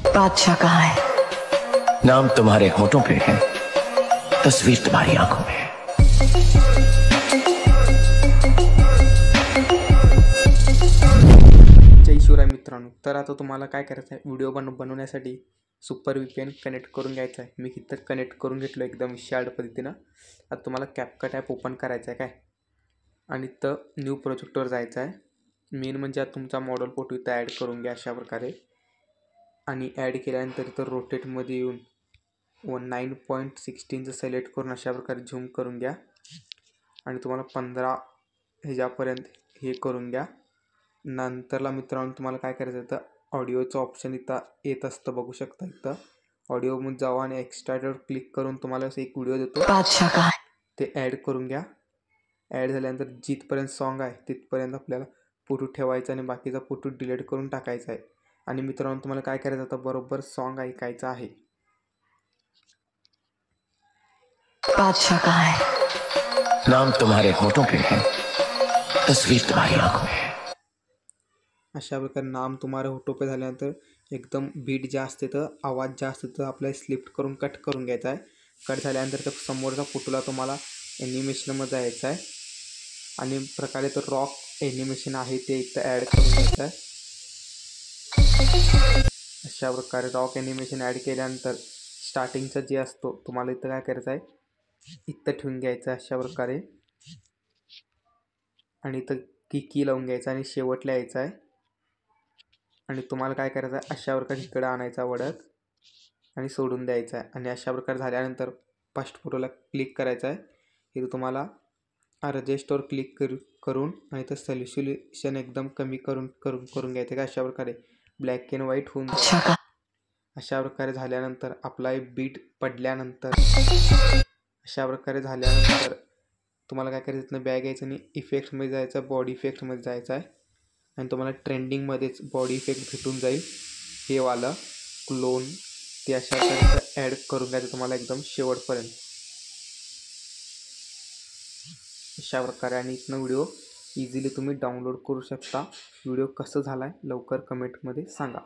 बादशाह कहाँ है? नाम तुम्हारे होठों पे है, तस्वीर तुम्हारी आंखों में है। जय शिवराय मित्रांनो, तर आता तुम्हाला काय करायचं आहे, व्हिडिओ बनवण्यासाठी सुपर VPN कनेक्ट करून घ्यायचा आहे। मी इथं कनेक्ट करून घेतलो एकदम शार्ट पद्धतीनं। आता तुम्हाला कॅपकट ॲप ओपन करायचं आहे काय, आणि तर न्यू प्रोजेक्टवर जायचं आहे। मेन म्हणजे आता तुमचा मॉडेल फोटो इथं ॲड करून घ्या अशा प्रकारे, आणि ॲड केल्यानंतर इथं रोटेटमध्ये येऊन 9.16चं सिलेक्ट करून अशा प्रकारे झूम करून घ्या, आणि तुम्हाला 15 ह्याच्यापर्यंत हे करून घ्या। नंतरला मित्रांनो तुम्हाला काय करायचं, तर ऑडिओचं ऑप्शन इथं येत असतं, बघू शकता। इथं ऑडिओमध्ये जावा आणि एक्स्ट्रावर क्लिक करून तुम्हाला असं एक व्हिडिओ देतो, बादशाह कहाँ है? ते ॲड करून घ्या। ॲड झाल्यानंतर जिथपर्यंत सॉन्ग आहे तिथपर्यंत आपल्याला फोटो ठेवायचा आणि बाकीचा फोटो डिलीट करून टाकायचा आहे। आणि मित्रांनो तुम्हाला काय करायचं, आता बरोबर सॉन्ग ऐकायचं आहे। बादशाह कहाँ है? नाम तुम्हारे होठों पे है, तस्वीर तुम्हारी आंखों में है। अशा प्रकारे नाम तुम्हारे होठों पे झाल्यानंतर एकदम बीट जास्त तर आवाज जास्त तर आपल्याला स्लिफ्ट करून कट करून घ्यायचा आहे। कट झाल्यानंतर तर समोरचा फोटोला तुम्हाला ॲनिमेशनमध्ये जायचं आहे, आणि प्रकारे तो रॉक ॲनिमेशन आहे ते इथं ॲड करून घ्यायचं आहे। अशा प्रकारे रॉक ॲनिमेशन ॲड केल्यानंतर स्टार्टिंगचं जे असतो तुम्हाला इथं काय करायचं आहे, इथं ठेवून घ्यायचं अशा प्रकारे, आणि इथं की लावून घ्यायचं आणि शेवटला यायचं आहे। आणि तुम्हाला काय करायचं आहे, अशा प्रकारे इकडं आणायचा वडत आणि सोडून द्यायचा आहे। आणि अशा प्रकारे झाल्यानंतर फर्स्ट फोटोला क्लिक करायचं आहे। इथं तुम्हाला रजिस्टरवर क्लिक करून आणि इथं सॉल्युशन एकदम कमी करून घ्यायचं आहे। अशा प्रकारे ब्लॅक अँड व्हाईट होऊन जाईल। अशा प्रकारे झाल्यानंतर आपला एक बीट पडल्यानंतर अशा प्रकारे झाल्यानंतर तुम्हाला काय करायचं, इथनं बॅग घ्यायचं आणि इफेक्ट्समध्ये जायचं, बॉडी इफेक्टमध्ये जायचं आहे, आणि तुम्हाला ट्रेंडिंगमध्येच बॉडी इफेक्ट भेटून जाईल हे वाला क्लोन, ते अशा प्रकारे ॲड करून घ्यायचं तुम्हाला एकदम शेवटपर्यंत अशा प्रकारे। आणि इथनं व्हिडिओ इझिली तुम्ही डाउनलोड करू शकता। व्हिडिओ कसं झाला आहे लवकर कमेंटमध्ये सांगा।